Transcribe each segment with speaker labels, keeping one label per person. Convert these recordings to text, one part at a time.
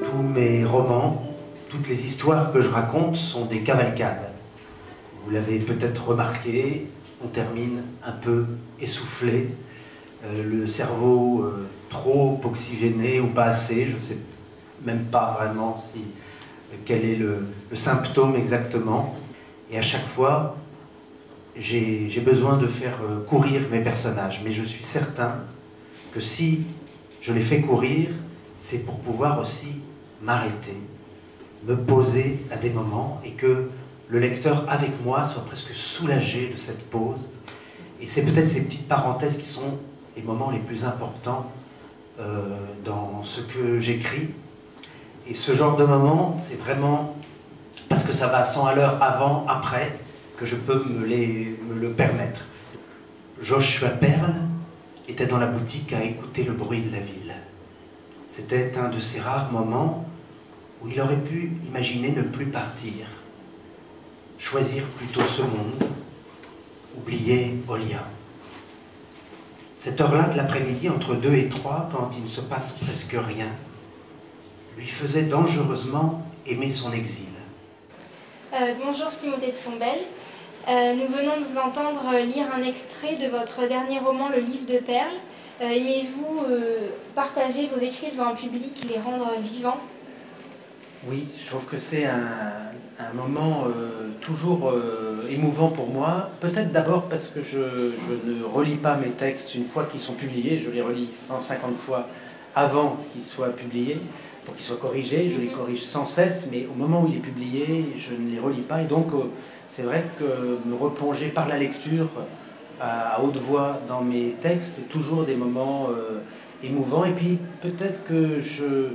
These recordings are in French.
Speaker 1: Tous mes romans, toutes les histoires que je raconte sont des cavalcades. Vous l'avez peut-être remarqué, on termine un peu essoufflé, le cerveau trop oxygéné ou pas assez, je ne sais même pas vraiment quel est le symptôme exactement. Et à chaque fois, j'ai besoin de faire courir mes personnages, mais je suis certain que si je les fais courir, c'est pour pouvoir aussi m'arrêter, me poser à des moments et que le lecteur avec moi soit presque soulagé de cette pause. Et c'est peut-être ces petites parenthèses qui sont les moments les plus importants dans ce que j'écris. Et ce genre de moment, c'est vraiment parce que ça va à 100 à l'heure avant, après, que je peux me le permettre. Joshua Perle était dans la boutique à écouter le bruit de la ville. C'était un de ces rares moments où il aurait pu imaginer ne plus partir, choisir plutôt ce monde, oublier Olia. Cette heure-là de l'après-midi, entre 2 et 3, quand il ne se passe presque rien, lui faisait dangereusement aimer son exil.
Speaker 2: Bonjour Timothée de Fombelle. Nous venons de vous entendre lire un extrait de votre dernier roman, Le Livre de Perles. Aimez-vous partager vos écrits devant un public, les rendre vivants?
Speaker 1: Oui, je trouve que c'est un moment toujours émouvant pour moi. Peut-être d'abord parce que je ne relis pas mes textes une fois qu'ils sont publiés. Je les relis 150 fois avant qu'ils soient publiés, pour qu'ils soient corrigés. Je les corrige sans cesse, mais au moment où il est publié, je ne les relis pas. Et donc, c'est vrai que me replonger par la lecture à haute voix dans mes textes, c'est toujours des moments émouvants. Et puis, peut-être que je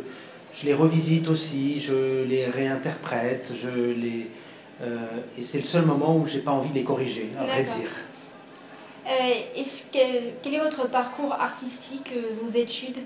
Speaker 1: les revisite aussi, je les réinterprète, et c'est le seul moment où je n'ai pas envie de les corriger, à vrai dire.
Speaker 2: Quel est votre parcours artistique, vos études?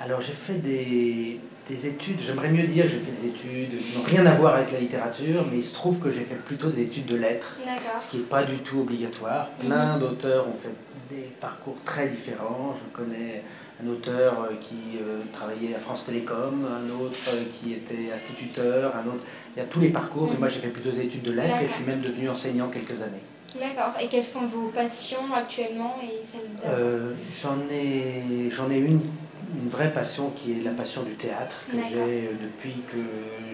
Speaker 1: Alors j'ai fait des études, j'aimerais mieux dire que j'ai fait des études qui n'ont rien à voir avec la littérature, mais il se trouve que j'ai fait plutôt des études de lettres, ce qui n'est pas du tout obligatoire. Plein d'auteurs ont fait des parcours très différents. Je connais un auteur qui travaillait à France Télécom, un autre qui était instituteur, un autre... Il y a tous les parcours, mais moi j'ai fait plutôt des études de lettres et je suis même devenu enseignant quelques années.
Speaker 2: D'accord. Et quelles sont vos passions actuellement et celles d'avant?
Speaker 1: J'en ai une vraie passion qui est la passion du théâtre que j'ai depuis que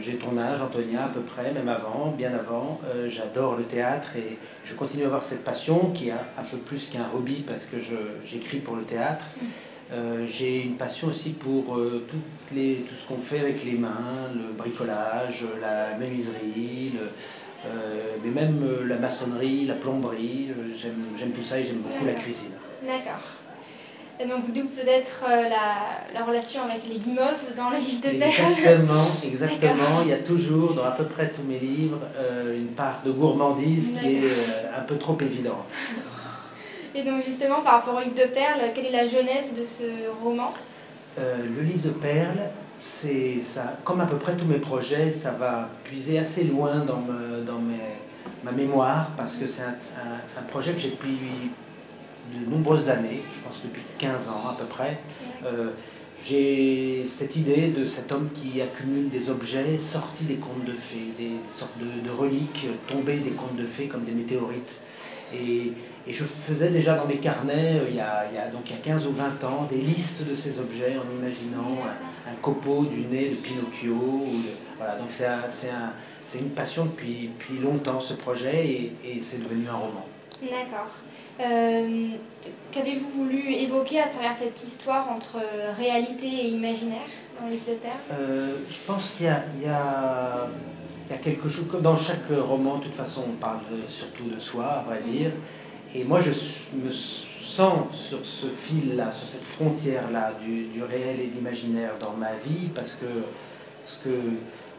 Speaker 1: j'ai ton âge, Antonia, à peu près, même avant, bien avant. J'adore le théâtre et je continue à avoir cette passion qui est un peu plus qu'un hobby parce que j'écris pour le théâtre. J'ai une passion aussi pour tout ce qu'on fait avec les mains, le bricolage, la menuiserie, mais même la maçonnerie, la plomberie. J'aime tout ça et j'aime beaucoup la cuisine.
Speaker 2: D'accord. Et donc d'où peut-être la relation avec les guimauves dans le livre de Perles.
Speaker 1: Exactement. Il y a toujours, dans à peu près tous mes livres, une part de gourmandise qui est un peu trop évidente.
Speaker 2: Et donc justement, par rapport au livre de Perles, quelle est la genèse de ce roman?
Speaker 1: Le livre de Perles, c'est ça, comme à peu près tous mes projets, ça va puiser assez loin dans ma mémoire, parce que c'est un projet que j'ai depuis de nombreuses années, je pense depuis 15 ans à peu près. J'ai cette idée de cet homme qui accumule des objets sortis des contes de fées, des sortes de reliques tombées des contes de fées comme des météorites. Et je faisais déjà dans mes carnets, il y a 15 ou 20 ans, des listes de ces objets en imaginant un copeau du nez de Pinocchio. Voilà, donc c'est une passion depuis longtemps ce projet et c'est devenu un roman.
Speaker 2: D'accord. Qu'avez-vous voulu évoquer à travers cette histoire entre réalité et imaginaire dans le livre de Perles?
Speaker 1: Je pense qu'il y a quelque chose, comme dans chaque roman, de toute façon on parle surtout de soi, à vrai dire, et moi je me sens sur ce fil-là, sur cette frontière-là du réel et de l'imaginaire dans ma vie, parce que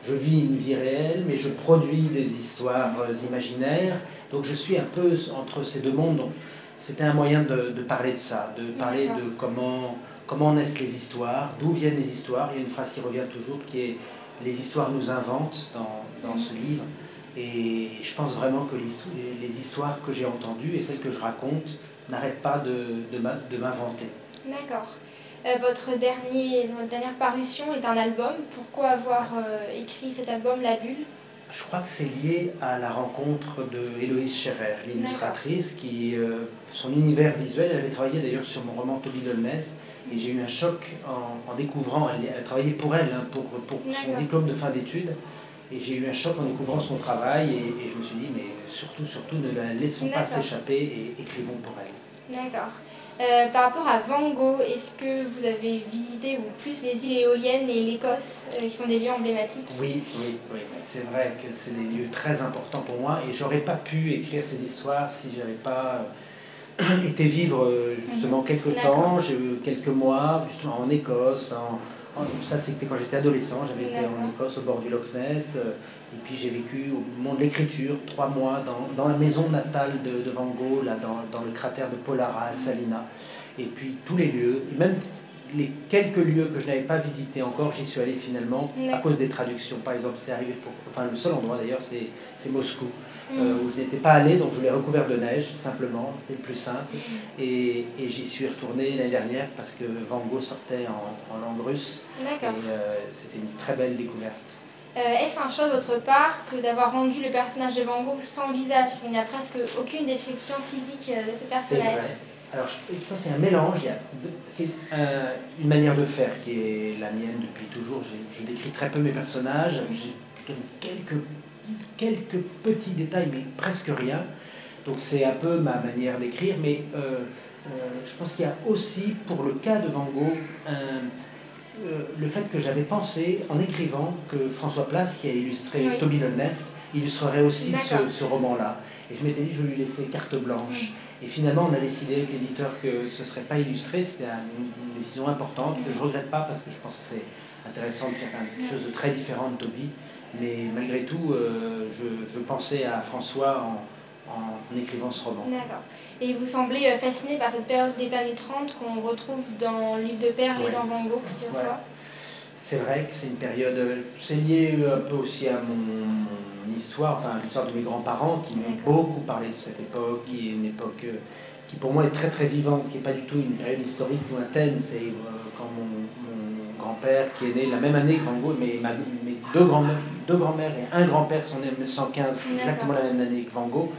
Speaker 1: je vis une vie réelle, mais je produis des histoires imaginaires, donc je suis un peu entre ces deux mondes. Donc c'était un moyen de parler de ça, de parler de comment naissent les histoires, d'où viennent les histoires. Il y a une phrase qui revient toujours qui est « les histoires nous inventent » dans ce livre. Et je pense vraiment que les histoires que j'ai entendues et celles que je raconte n'arrêtent pas de m'inventer.
Speaker 2: D'accord. Votre dernière parution est un album. Pourquoi avoir écrit cet album, La Bulle?
Speaker 1: Je crois que c'est lié à la rencontre de Héloïse Scherrer, l'illustratrice, qui, son univers visuel, elle avait travaillé d'ailleurs sur mon roman Toby Lolnez, et j'ai eu un choc en découvrant, elle travaillait pour elle, hein, pour son diplôme de fin d'études, et j'ai eu un choc en découvrant son travail, et je me suis dit, mais surtout ne la laissons pas s'échapper et écrivons pour elle.
Speaker 2: D'accord. Par rapport à Van Gogh, est-ce que vous avez visité ou plus les îles éoliennes et l'Écosse, qui sont des lieux emblématiques?
Speaker 1: Oui. C'est vrai que c'est des lieux très importants pour moi, et j'aurais pas pu écrire ces histoires si j'avais pas été vivre justement quelques temps, j'ai eu quelques mois justement en Écosse, ça c'était quand j'étais adolescent, j'avais été en Écosse au bord du Loch Ness, et puis j'ai vécu au monde de l'écriture 3 mois dans la maison natale de Van Gogh, là, dans le cratère de Polara à Salina, et puis tous les lieux, même les quelques lieux que je n'avais pas visités encore, j'y suis allé finalement à cause des traductions. Par exemple, c'est arrivé le seul endroit d'ailleurs, c'est Moscou, où je n'étais pas allé, donc je l'ai recouvert de neige, simplement, c'était le plus simple. Et j'y suis retourné l'année dernière parce que Van Gogh sortait en langue russe. Et c'était une très belle découverte.
Speaker 2: Est-ce un choix de votre part que d'avoir rendu le personnage de Van Gogh sans visage, qu'il n'y a presque aucune description physique de ce personnage?
Speaker 1: C'est vrai. Alors, je pense que c'est un mélange. Il y a une manière de faire qui est la mienne depuis toujours. Je décris très peu mes personnages. Je donne quelques petits détails, mais presque rien. Donc, c'est un peu ma manière d'écrire. Mais je pense qu'il y a aussi, pour le cas de Van Gogh, le fait que j'avais pensé, en écrivant, que François Place, qui a illustré Toby Lolnez, illustrerait aussi ce roman-là. Et je m'étais dit, je vais lui laisser carte blanche. Et finalement, on a décidé avec l'éditeur que ce ne serait pas illustré. C'était une décision importante que je ne regrette pas parce que je pense que c'est intéressant de faire quelque chose de très différent de Toby. Mais malgré tout, je pensais à François en écrivant ce roman.
Speaker 2: D'accord. Et vous semblez fasciné par cette période des années 30 qu'on retrouve dans le livre de Perles et dans Van Gogh plusieurs fois.
Speaker 1: C'est vrai que c'est une période, c'est lié un peu aussi à mon histoire, enfin l'histoire de mes grands-parents qui m'ont beaucoup parlé de cette époque, qui est une époque qui pour moi est très très vivante, qui n'est pas du tout une période historique lointaine. C'est quand mon grand-père, qui est né la même année que Van Gogh, mes deux grands-mères et un grand-père sont nés en 1915, exactement la même année que Van Gogh.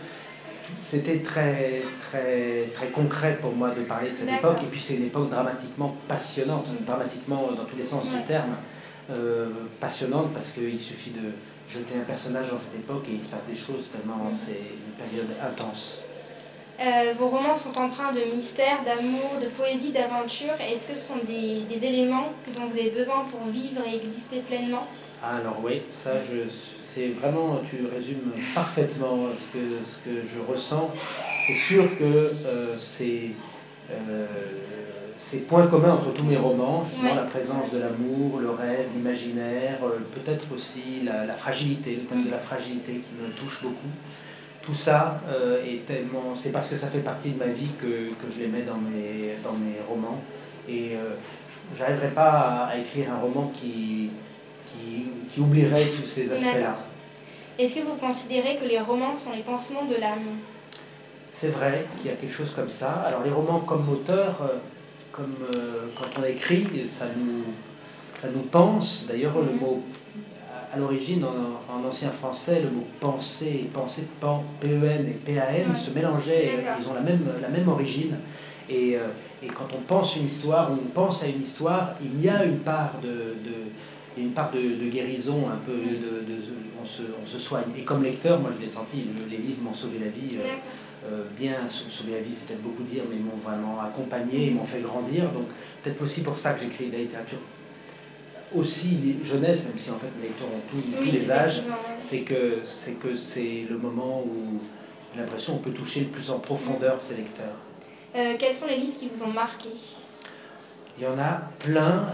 Speaker 1: C'était très, très, très concret pour moi de parler de cette époque, et puis c'est une époque dramatiquement passionnante, dramatiquement dans tous les sens du terme, passionnante parce qu'il suffit de jeter un personnage dans cette époque et il se passe des choses tellement c'est une période intense.
Speaker 2: Vos romans sont empreints de mystère, d'amour, de poésie, d'aventure. Est-ce que ce sont des éléments dont vous avez besoin pour vivre et exister pleinement?
Speaker 1: Alors oui, ça c'est vraiment, tu résumes parfaitement ce que je ressens. C'est sûr que c'est point commun entre tous mes romans, justement la présence de l'amour, le rêve, l'imaginaire, peut-être aussi la fragilité, le thème de la fragilité qui me touche beaucoup. Tout ça est tellement, c'est parce que ça fait partie de ma vie que je les mets dans mes romans. Et je n'arriverai pas à écrire un roman qui oublierait tous ces aspects-là.
Speaker 2: Est-ce que vous considérez que les romans sont les pansements de l'âme?
Speaker 1: C'est vrai qu'il y a quelque chose comme ça. Alors les romans comme auteur, quand on écrit, ça nous pense. D'ailleurs le mot, à l'origine en ancien français, le mot penser, P-E-N et P-A-N se mélangeaient, ils ont la même origine. Et quand on pense une histoire, ou on pense à une histoire, il y a une part de guérison, un peu, on se soigne. Et comme lecteur, moi je l'ai senti, les livres m'ont sauvé la vie, bien sauvé la vie, c'est peut-être beaucoup dire, mais ils m'ont vraiment accompagné, ils m'ont fait grandir. Donc peut-être aussi pour ça que j'écris de la littérature. Aussi jeunesse, même si en fait les lecteurs ont tous les âges, c'est que c'est le moment où j'ai l'impression qu'on peut toucher le plus en profondeur ces lecteurs.
Speaker 2: Quels sont les livres qui vous ont marqué?
Speaker 1: Il y en a plein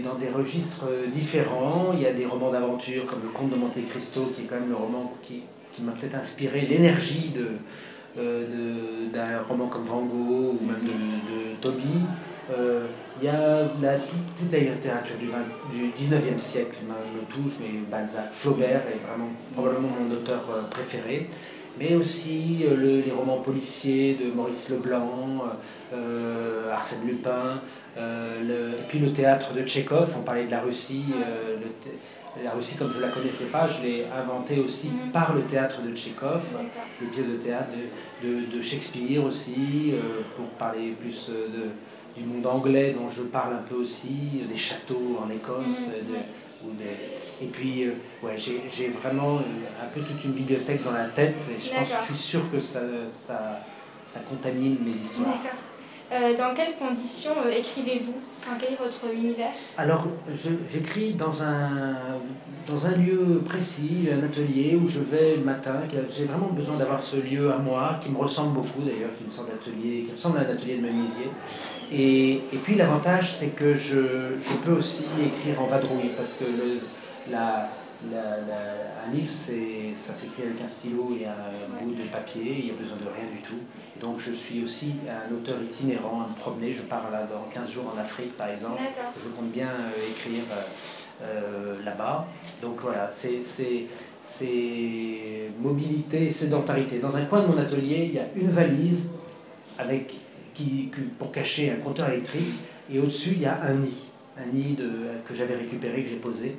Speaker 1: dans des registres différents. Il y a des romans d'aventure comme Le Comte de Monte Cristo, qui est quand même le roman qui m'a peut-être inspiré l'énergie d'un roman comme Van Gogh ou même de Toby. Il y a toute la littérature du 19e siècle me touche, mais Balzac, Flaubert est vraiment probablement mon auteur préféré, mais aussi les romans policiers de Maurice Leblanc, Arsène Lupin, et puis le théâtre de Tchekhov. On parlait de la Russie, la Russie comme je ne la connaissais pas, je l'ai inventée aussi par le théâtre de Tchekhov, les pièces de théâtre de Shakespeare aussi, pour parler plus du monde anglais dont je parle un peu aussi, des châteaux en Écosse. Et puis, ouais, j'ai vraiment un peu toute une bibliothèque dans la tête et je suis sûr que ça contamine mes histoires.
Speaker 2: Dans quelles conditions écrivez-vous? Enfin, quel est votre univers?
Speaker 1: Alors, j'écris dans un lieu précis, un atelier où je vais le matin. J'ai vraiment besoin d'avoir ce lieu à moi, qui me ressemble beaucoup d'ailleurs, qui me ressemble à un atelier de menuisier. Et puis l'avantage, c'est que je peux aussi écrire en vadrouille, parce que un livre, ça s'écrit avec un stylo et un bout de papier, il n'y a besoin de rien du tout. Et donc je suis aussi un auteur itinérant, à me promener. Je pars là dans 15 jours en Afrique, par exemple. Je compte bien écrire là-bas. Donc voilà, c'est mobilité et sédentarité. Dans un coin de mon atelier, il y a une valise pour cacher un compteur électrique, et au-dessus, il y a un nid que j'avais récupéré, que j'ai posé.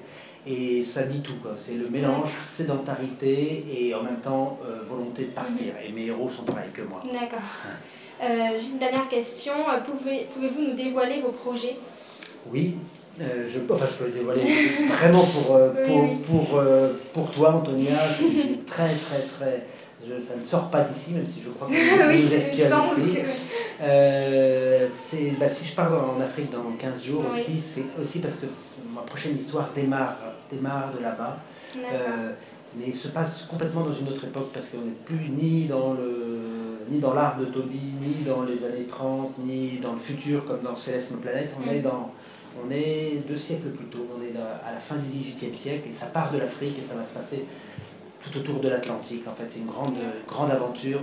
Speaker 1: Et ça dit tout, quoi. C'est le mélange sédentarité et en même temps volonté de partir. Et mes héros sont pareils que moi.
Speaker 2: D'accord. Juste une dernière question. Pouvez-vous nous dévoiler vos projets?
Speaker 1: Oui, je peux le dévoiler vraiment pour toi, Antonia. C'est très, très, très... ça ne sort pas d'ici, même si je crois que
Speaker 2: oui,
Speaker 1: nous respirons ici. Si je pars en Afrique dans 15 jours aussi, c'est aussi parce que ma prochaine histoire démarre de là-bas. Mais se passe complètement dans une autre époque, parce qu'on n'est plus ni dans l'art de Toby, ni dans les années 30, ni dans le futur comme dans Céleste ma planète. On est 2 siècles plus tôt, on est à la fin du XVIIIe siècle, et ça part de l'Afrique et ça va se passer tout autour de l'Atlantique. En fait, c'est une grande aventure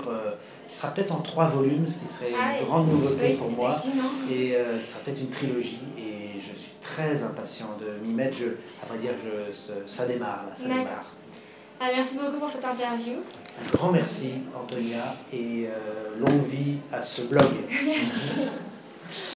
Speaker 1: qui sera peut-être en 3 volumes, ce qui serait une grande nouveauté pour moi, et qui sera peut-être une trilogie, et je suis très impatient de m'y mettre. À vrai dire, ça démarre là, ça démarre.
Speaker 2: Merci beaucoup pour cette interview.
Speaker 1: Un grand merci, Antonia, et longue vie à ce blog.
Speaker 2: Merci.